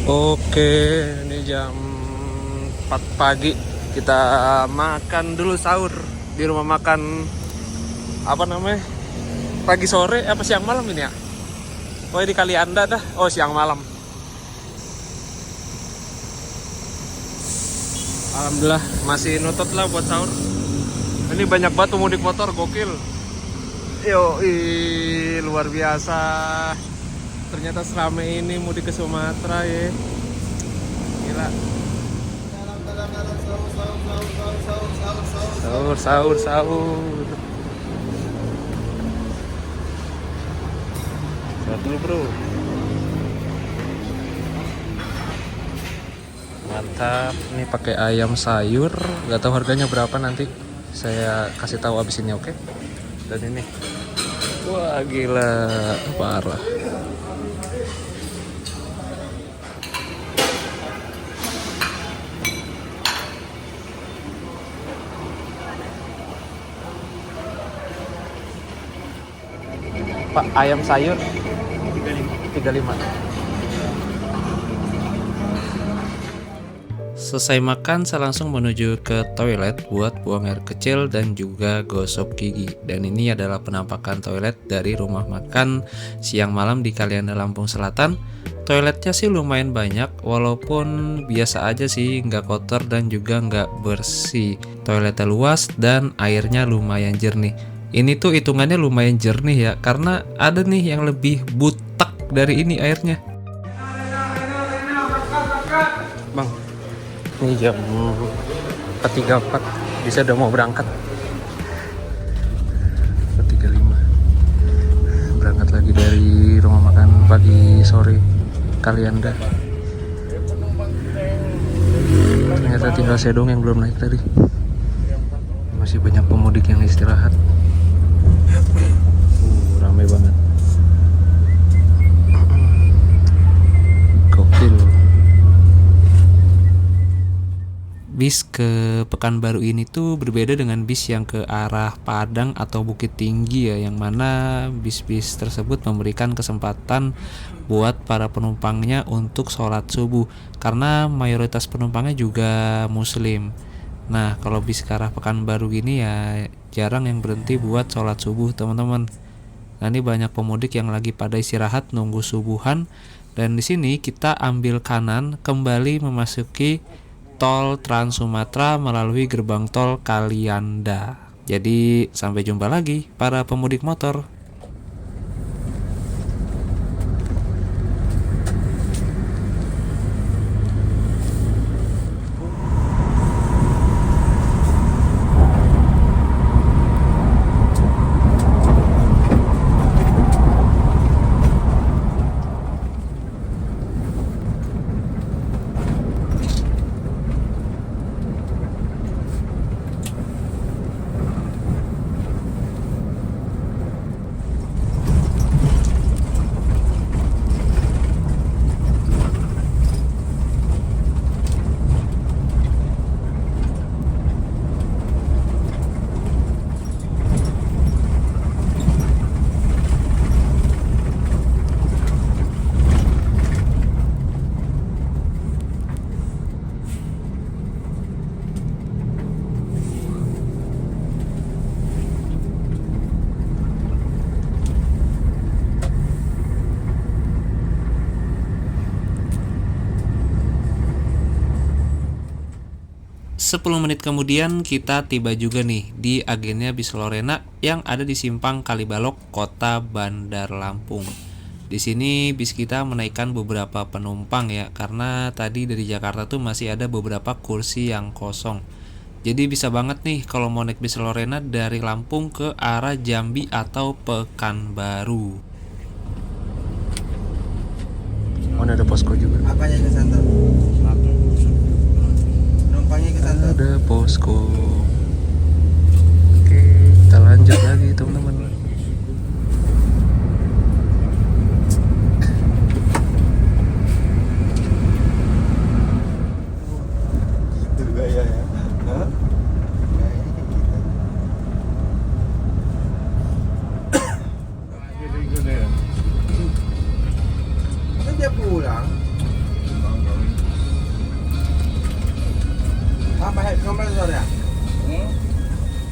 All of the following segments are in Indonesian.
Oke, ini jam 4 pagi. Kita makan dulu sahur di rumah makan apa namanya? Pagi sore apa siang malam ini ya? Oh, di Kalianda dah. Oh, siang malam. Alhamdulillah masih nutup lah buat sahur. Ini banyak banget pemudik motor, gokil. Yo, luar biasa. Ternyata serame ini mudik ke Sumatera ya. Gila. Sahur. Sahur dulu, bro. Mantap. Ini pakai ayam sayur. Gak tahu harganya berapa, nanti saya kasih tahu abis ini, oke? Dan ini, wah gila, parah. Pak, ayam sayur 35. Selesai makan, saya langsung menuju ke toilet buat buang air kecil dan juga gosok gigi. Dan ini adalah penampakan toilet dari rumah makan siang malam di Kalianda, Lampung Selatan. Toiletnya sih lumayan banyak, walaupun biasa aja sih, nggak kotor dan juga nggak bersih. Toiletnya luas dan airnya lumayan jernih. Ini tuh hitungannya lumayan jernih ya, karena ada nih yang lebih butek dari ini airnya. Bang, ini jam 4.34, bisa udah mau berangkat. 4.35 berangkat lagi dari rumah makan pagi sore Kalianda. Ternyata tinggal saya dong yang belum naik tadi. Masih banyak pemudik yang istirahat. Ramai banget. Gokil. Bis ke Pekanbaru ini tuh berbeda dengan bis yang ke arah Padang atau Bukit Tinggi ya, yang mana bis-bis tersebut memberikan kesempatan buat para penumpangnya untuk sholat subuh, karena mayoritas penumpangnya juga muslim. Nah, kalau bis ke arah Pekanbaru gini ya jarang yang berhenti buat sholat subuh, teman-teman. Nah, ini banyak pemudik yang lagi pada istirahat nunggu subuhan. Dan di sini kita ambil kanan kembali memasuki tol Trans Sumatera melalui gerbang tol Kalianda. Jadi sampai jumpa lagi para pemudik motor. Sepuluh menit kemudian kita tiba juga nih di agennya bis Lorena yang ada di Simpang Kalibalok, Kota Bandar Lampung. Di sini bis kita menaikkan beberapa penumpang ya, karena tadi dari Jakarta tuh masih ada beberapa kursi yang kosong. Jadi bisa banget nih kalau mau naik bis Lorena dari Lampung ke arah Jambi atau Pekanbaru. Oh, ada posko juga. Apanya ke Santo? Penumpangnya ke Santo. Ada posko. Oke, kita lanjut lagi teman-teman. Gaya ya. Hah? Gayanya kayak gitu. Kan dia pulang. Apa head compressor ya?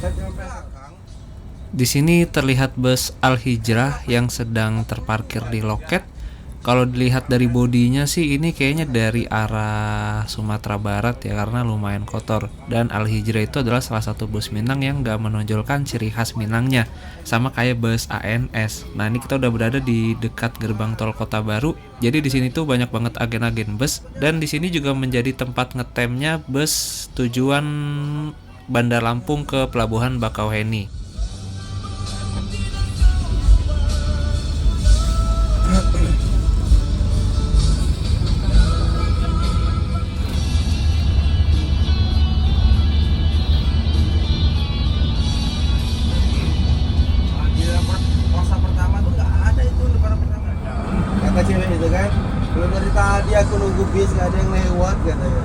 Head compressor. Di sini terlihat bus Al Hijrah yang sedang terparkir di loket. Kalau dilihat dari bodinya sih ini kayaknya dari arah Sumatera Barat ya, karena lumayan kotor. Dan Al Hijrah itu adalah salah satu bus Minang yang gak menonjolkan ciri khas Minangnya, sama kayak bus ANS. Nah, ini kita udah berada di dekat gerbang tol Kota Baru. Jadi di sini tuh banyak banget agen-agen bus, dan di sini juga menjadi tempat ngetemnya bus tujuan Bandar Lampung ke Pelabuhan Bakauheni. Di dalam pos pertama tuh nggak ada itu lebaran pertama. Kata cewek itu kan, belum dari tadi aku nunggu bis nggak ada yang lewat katanya.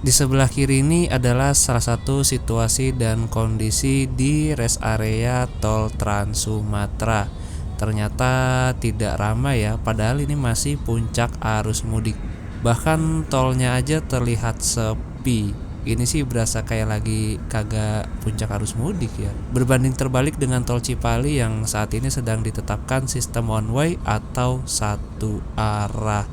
Di sebelah kiri ini adalah salah satu situasi dan kondisi di rest area tol Trans Sumatera. Ternyata tidak ramai ya, padahal ini masih puncak arus mudik. Bahkan tolnya aja terlihat sepi. Ini sih berasa kayak lagi kagak puncak arus mudik ya. Berbanding terbalik dengan tol Cipali yang saat ini sedang ditetapkan sistem one way atau satu arah.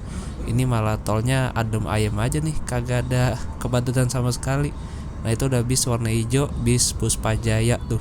Ini malah tolnya adem ayem aja nih, kagak ada kepadatan sama sekali. Nah, itu udah bis warna hijau, bis Puspajaya tuh.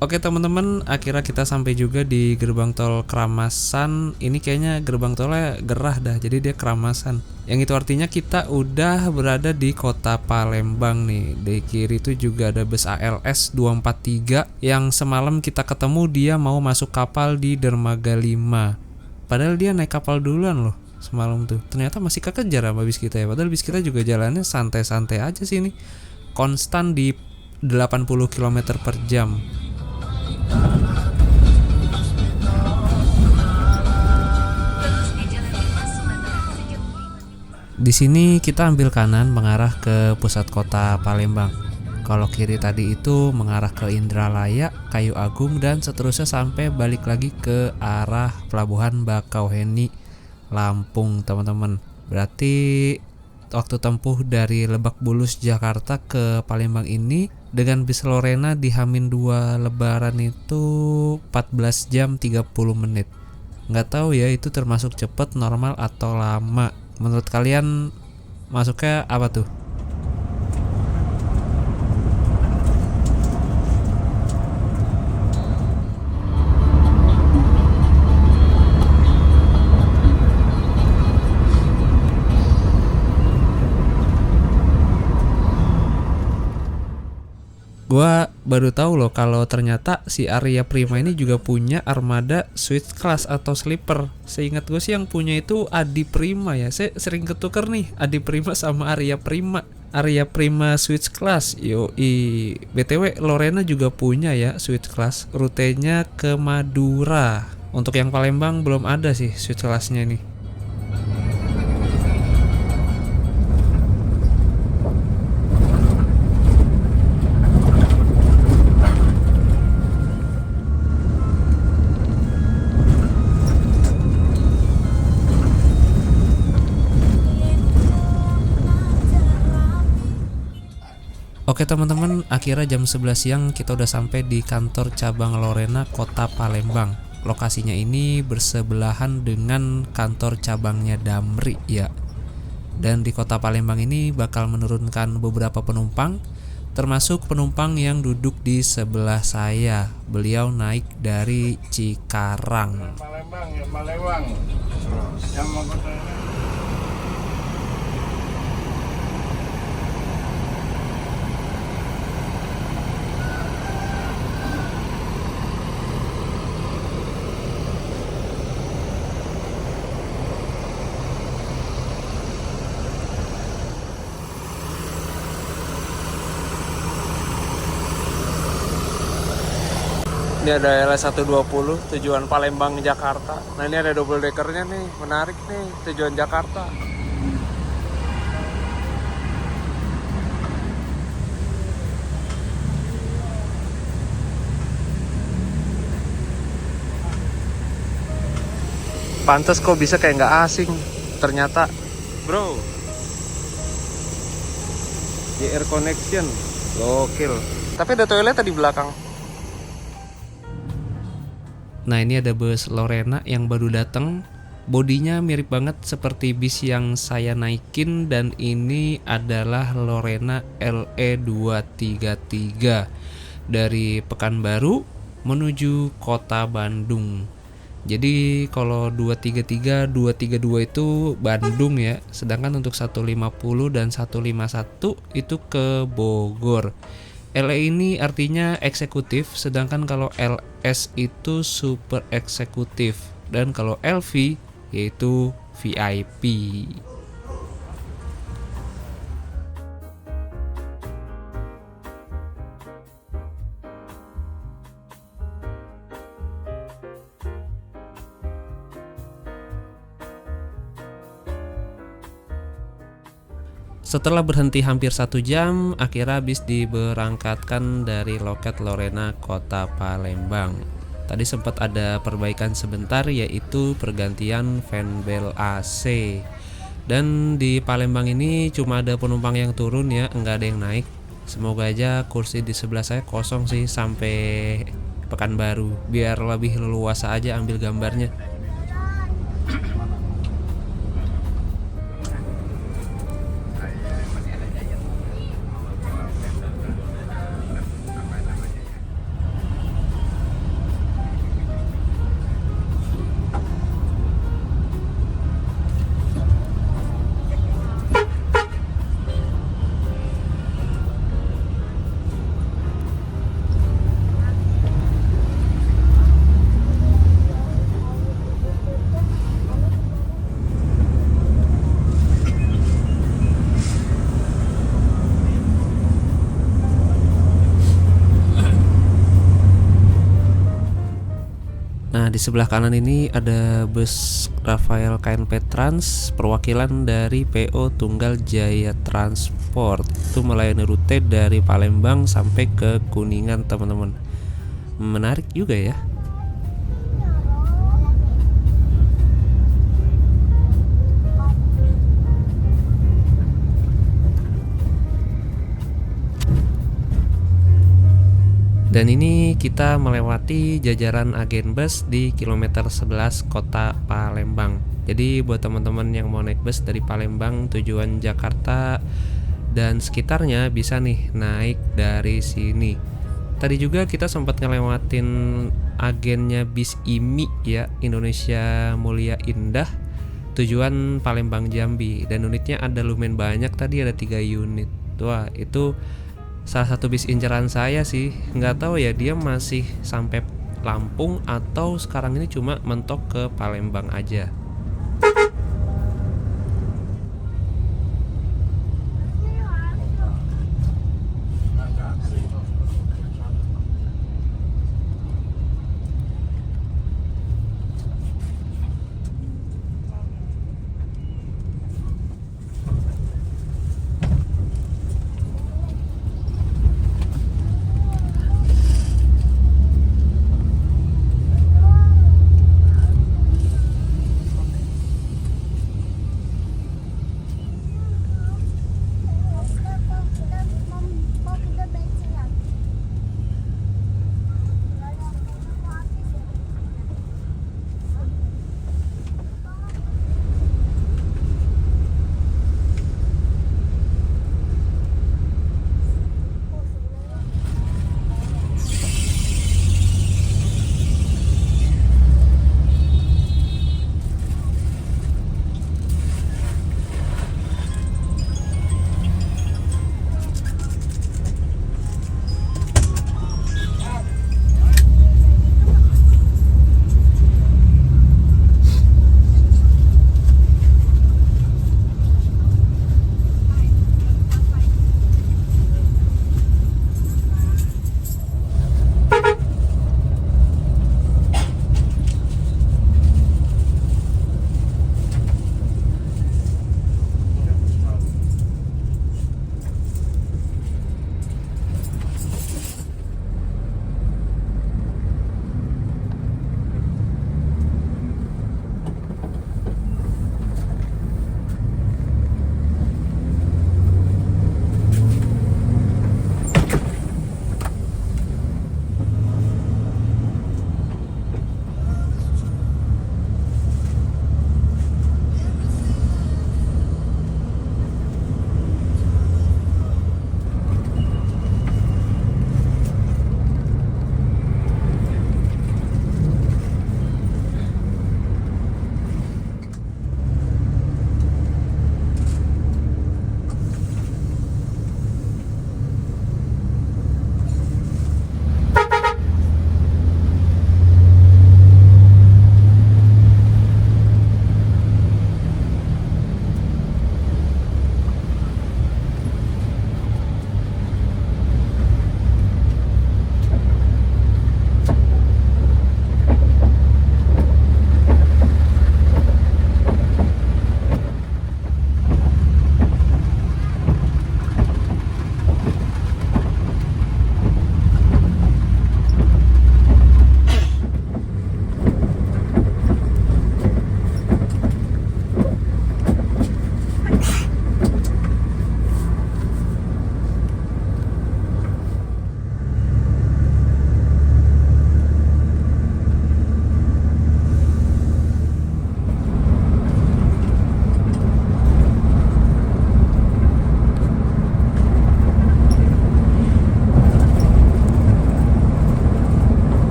Oke teman-teman, akhirnya kita sampai juga di gerbang tol Keramasan. Ini kayaknya gerbang tolnya gerah dah, jadi dia Keramasan. Yang itu artinya kita udah berada di kota Palembang nih. Di kiri itu juga ada bus ALS 243 yang semalam kita ketemu dia mau masuk kapal di Dermaga 5. Padahal dia naik kapal duluan loh semalam tuh. Ternyata masih kekejar sama bis kita ya. Padahal bis kita juga jalannya santai-santai aja sih ini. Konstan di 80 km per jam. Di sini kita ambil kanan mengarah ke pusat kota Palembang. Kalau kiri tadi itu mengarah ke Indralaya, Kayu Agung, dan seterusnya sampai balik lagi ke arah Pelabuhan Bakauheni, Lampung, teman-teman. Berarti waktu tempuh dari Lebak Bulus Jakarta ke Palembang ini dengan bis Lorena di H-2 Lebaran itu 14 jam 30 menit. Nggak tahu ya itu termasuk cepet, normal, atau lama. Menurut kalian masuknya apa tuh? Gua baru tahu loh kalau ternyata si Arya Prima ini juga punya armada suite class atau sleeper. Seingat gue sih yang punya itu Adi Prima ya. Saya sering ketukar nih Adi Prima sama Arya Prima. Arya Prima suite class. Yoi. BTW Lorena juga punya ya suite class. Rutenya ke Madura. Untuk yang Palembang belum ada sih suite classnya nih. Oke teman-teman, akhirnya jam 11 siang kita udah sampai di kantor cabang Lorena Kota Palembang. Lokasinya ini bersebelahan dengan kantor cabangnya Damri ya. Dan di Kota Palembang ini bakal menurunkan beberapa penumpang, termasuk penumpang yang duduk di sebelah saya. Beliau naik dari Cikarang. Palembang ya, Palembang. Yang mau kota ini. Ini ada LS120 tujuan Palembang Jakarta. Nah ini ada double deckernya nih, menarik nih, tujuan Jakarta. Pantes kok bisa kayak nggak asing. Ternyata, bro, JR Connection, gokil. Tapi ada toilet di belakang. Nah ini ada bus Lorena yang baru datang. Bodinya mirip banget seperti bis yang saya naikin, dan ini adalah Lorena LE233 dari Pekanbaru menuju Kota Bandung. Jadi kalau 233, 232 itu Bandung ya, sedangkan untuk 150 dan 151 itu ke Bogor. LE ini artinya eksekutif, sedangkan kalau LS itu super eksekutif, dan kalau LV yaitu VIP. Setelah berhenti hampir 1 jam, akhirnya bis diberangkatkan dari loket Lorena Kota Palembang. Tadi sempat ada perbaikan sebentar, yaitu pergantian fan bel AC. Dan di Palembang ini cuma ada penumpang yang turun ya, enggak ada yang naik. Semoga aja kursi di sebelah saya kosong sih sampai Pekanbaru, biar lebih leluasa aja ambil gambarnya. Nah di sebelah kanan ini ada bus Rafael KNP Trans, perwakilan dari PO Tunggal Jaya Transport. Itu melayani rute dari Palembang sampai ke Kuningan teman-teman. Menarik juga ya. Dan ini kita melewati jajaran agen bus di kilometer 11 Kota Palembang. Jadi buat teman-teman yang mau naik bus dari Palembang tujuan Jakarta dan sekitarnya bisa nih naik dari sini. Tadi juga kita sempat ngelewatin agennya bis IMI ya, Indonesia Mulia Indah, tujuan Palembang Jambi, dan unitnya ada lumayan banyak, tadi ada 3 unit. Wah itu salah satu bis inceran saya sih. Nggak tahu ya dia masih sampai Lampung atau sekarang ini cuma mentok ke Palembang aja.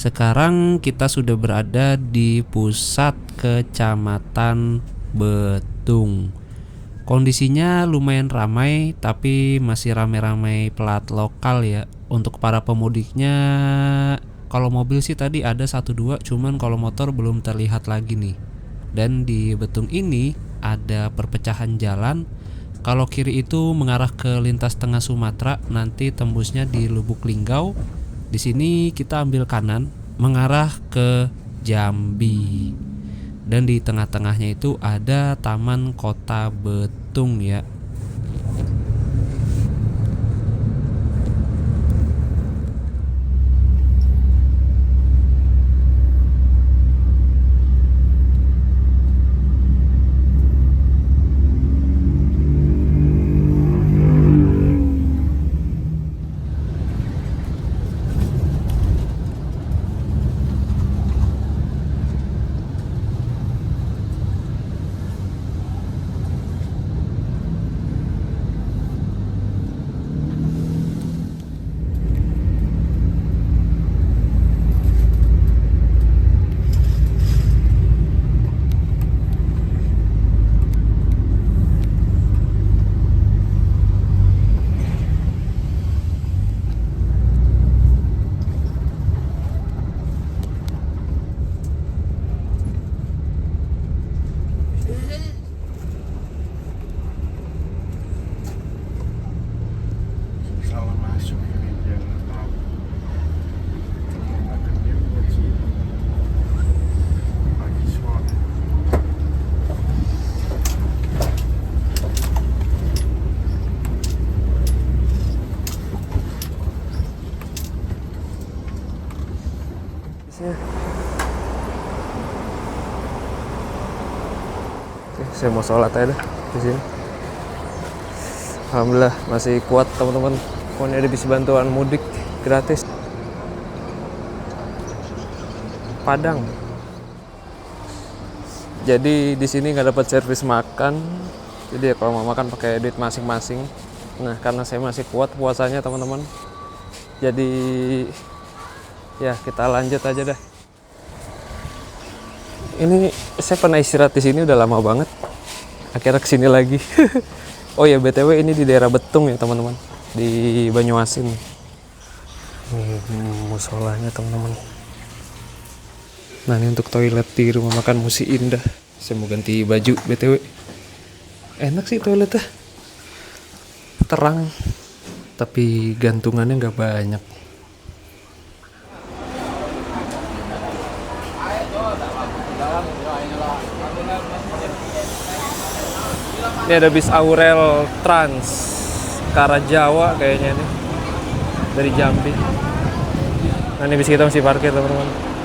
Sekarang kita sudah berada di pusat kecamatan Betung. Kondisinya lumayan ramai, tapi masih ramai-ramai plat lokal ya. Untuk para pemudiknya, kalau mobil sih tadi ada 1-2, cuman kalau motor belum terlihat lagi nih. Dan di Betung ini ada perpecahan jalan. Kalau kiri itu mengarah ke lintas tengah Sumatera, nanti tembusnya di Lubuk Linggau. Di sini kita ambil kanan mengarah ke Jambi. Dan di tengah-tengahnya itu ada Taman Kota Betung ya. Salah masuk ini dia nggak tahu. Akan dia buat sih pagi sore. Oke, saya mau sholat aja dah di sini. Alhamdulillah masih kuat teman-teman. Pokoknya ada bis bantuan mudik gratis. Padang. Jadi di sini nggak dapat servis makan. Jadi ya kalau mau makan pakai duit masing-masing. Nah karena saya masih kuat puasanya teman-teman. Jadi ya kita lanjut aja dah. Ini saya pernah istirahat di sini udah lama banget. Akhirnya kesini lagi. Oh ya BTW ini di daerah Betung ya teman-teman. Di Banyuasin. Ini musolanya teman-teman. Nah ini untuk toilet di rumah makan Musi Indah. Saya mau ganti baju BTW. Enak sih toiletnya. Terang. Tapi gantungannya nggak banyak. Ini ada bis Aurel Trans ke arah Jawa kayaknya nih dari Jambi. Nah ini bis kita masih parkir teman-teman.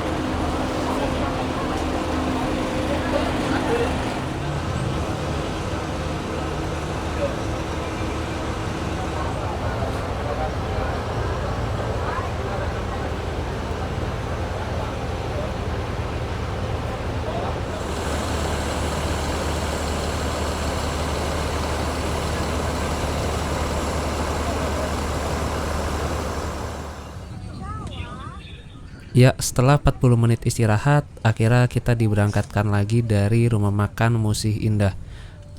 Ya, setelah 40 menit istirahat, akhirnya kita diberangkatkan lagi dari rumah makan Musi Indah.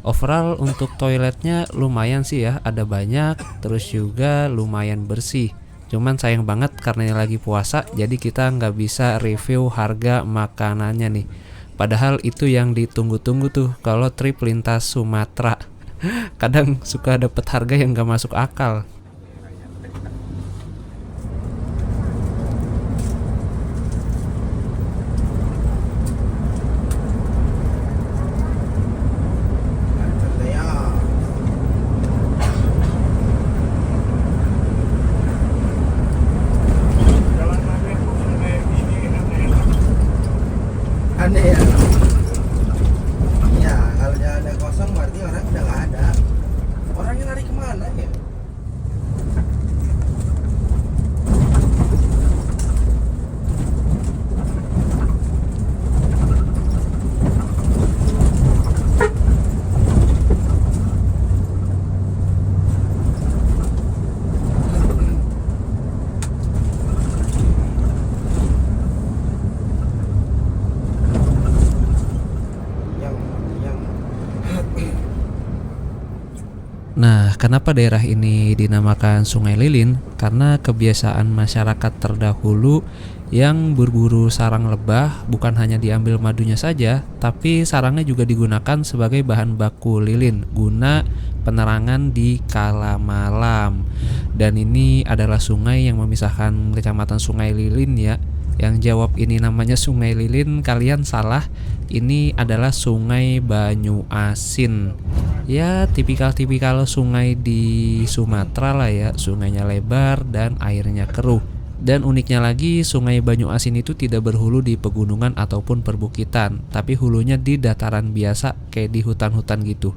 Overall untuk toiletnya lumayan sih ya, ada banyak, terus juga lumayan bersih. Cuman sayang banget karena ini lagi puasa, jadi kita nggak bisa review harga makanannya nih. Padahal itu yang ditunggu-tunggu tuh kalau trip lintas Sumatera. Kadang suka dapet harga yang nggak masuk akal. Jalan naik khusus kayak gini Aneh ya. Iya, kalau jalannya kosong berarti orang udah nggak ada. Orangnya lari kemana ya? kenapa daerah ini dinamakan Sungai Lilin? Karena kebiasaan masyarakat terdahulu yang berburu sarang lebah bukan hanya diambil madunya saja, tapi sarangnya juga digunakan sebagai bahan baku lilin guna penerangan di kala malam. Dan ini adalah sungai yang memisahkan Kecamatan Sungai Lilin ya. Yang jawab ini namanya Sungai Lilin, kalian salah. Ini adalah Sungai Banyu Asin. Ya, tipikal-tipikal sungai di Sumatera lah ya. Sungainya lebar dan airnya keruh. Dan uniknya lagi, Sungai Banyu Asin itu tidak berhulu di pegunungan ataupun perbukitan, tapi hulunya di dataran biasa kayak di hutan-hutan gitu.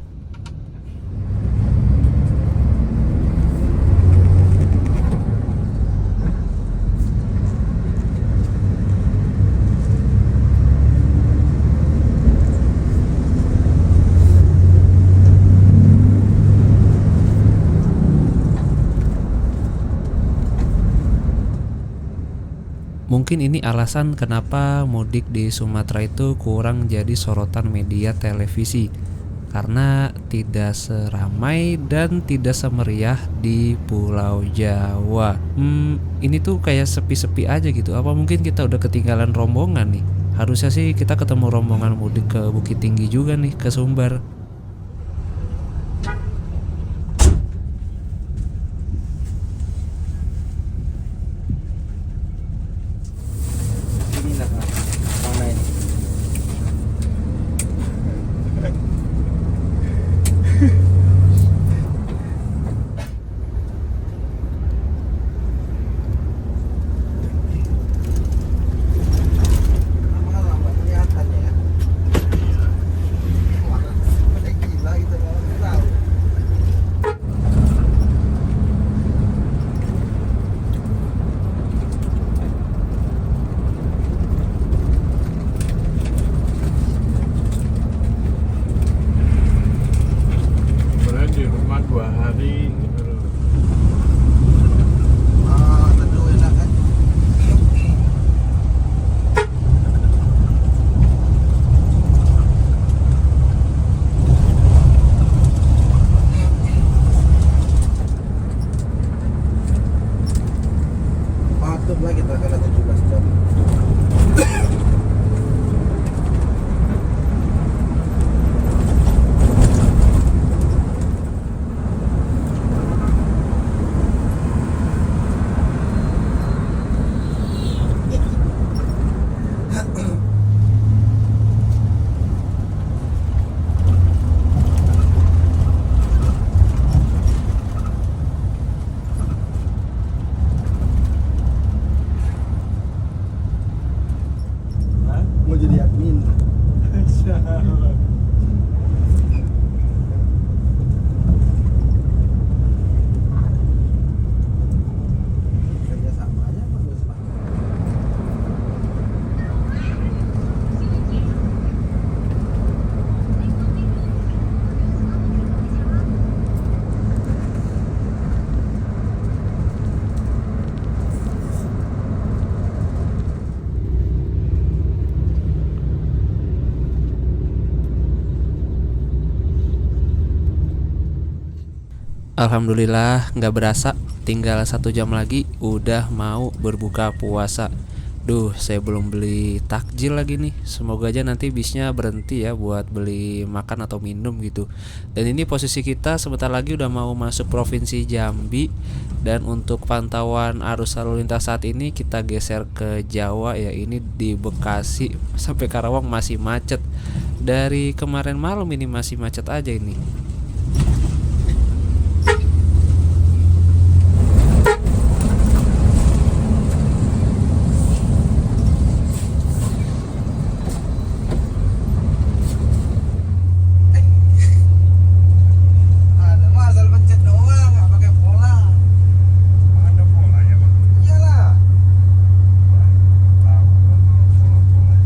Mungkin ini alasan kenapa mudik di Sumatera itu kurang jadi sorotan media televisi, karena tidak seramai dan tidak semeriah di Pulau Jawa. Ini tuh kayak sepi-sepi aja gitu. Apa mungkin kita udah ketinggalan rombongan nih? Harusnya sih kita ketemu rombongan mudik ke Bukit Tinggi juga nih, ke Sumbar. Ini lah mana ini? Lambat kelihatan ya. Wah, gila gitu nggak tahu. Boleh di rumah 2 hari gitu loh. Teduh enak kan? Patutlah kita kena 17 jam. Mau jadi admin. Kerja sama aja bagus lah. Alhamdulillah nggak berasa, tinggal 1 jam lagi udah mau berbuka puasa. Duh, saya belum beli takjil lagi nih. Semoga aja nanti bisnya berhenti ya buat beli makan atau minum gitu. Dan ini posisi kita sebentar lagi udah mau masuk provinsi Jambi. Dan untuk pantauan arus lalu lintas saat ini kita geser ke Jawa ya. Ini di Bekasi sampai Karawang masih macet. Dari kemarin malam ini masih macet aja ini. Ada mah asal pencet doang, nggak pakai pola. Ada polanya Bang. Iyalah. Tahu pola-pola.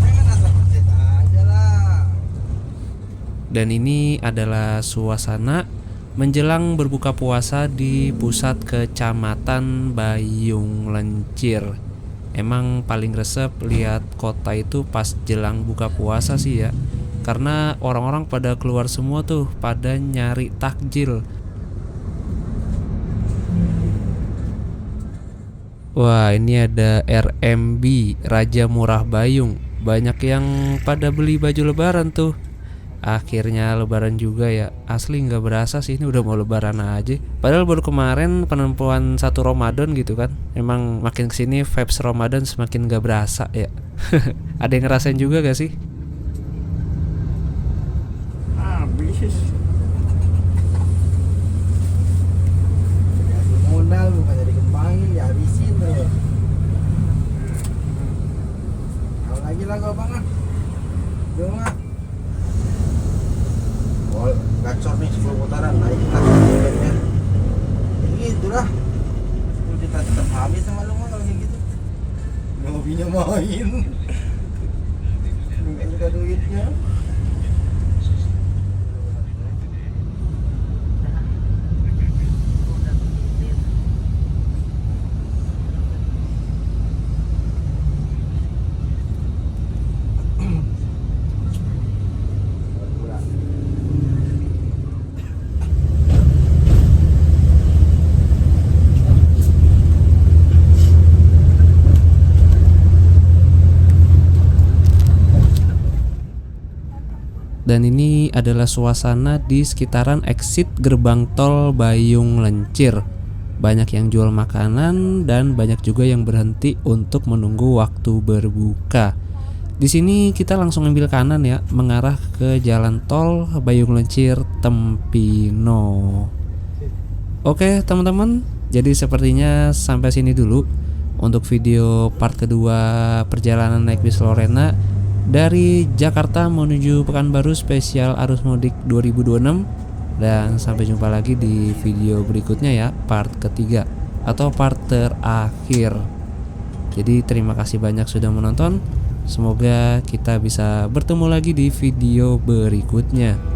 Jangan asal pencet aja lah. Dan ini adalah suasana menjelang berbuka puasa di pusat Kecamatan Bayung Lencir. Emang paling resep lihat kota itu pas jelang buka puasa sih ya. karena orang-orang pada keluar semua tuh, pada nyari takjil. Wah, ini ada RMB, Raja Murah Bayung. Banyak yang pada beli baju lebaran tuh. Akhirnya lebaran juga ya. Asli nggak berasa sih, ini udah mau lebaran aja. Padahal baru kemarin penentuan 1 Ramadan gitu kan. Emang makin kesini vibes Ramadan semakin nggak berasa ya. Ada yang ngerasain juga gak sih? Habis. Modal bukannya dikembangin, dihabisin terus. Kalau lagi lah gua banget. Cuma gacor nih 10 putaran, naik lah harganya. Gitu lah. Kita tetap habis sama lu mah kalau kayak gitu. Hobinya main. Enggak juga duitnya. Dan ini adalah suasana di sekitaran exit gerbang tol Bayung Lencir. Banyak yang jual makanan dan banyak juga yang berhenti untuk menunggu waktu berbuka. Di sini kita langsung ambil kanan ya, mengarah ke jalan tol Bayung Lencir Tempino. Oke teman-teman, jadi sepertinya sampai sini dulu untuk video part kedua perjalanan naik bis Lorena dari Jakarta menuju Pekanbaru spesial arus mudik 2026. Dan sampai jumpa lagi di video berikutnya ya, part ketiga atau part terakhir. Jadi terima kasih banyak sudah menonton. Semoga kita bisa bertemu lagi di video berikutnya.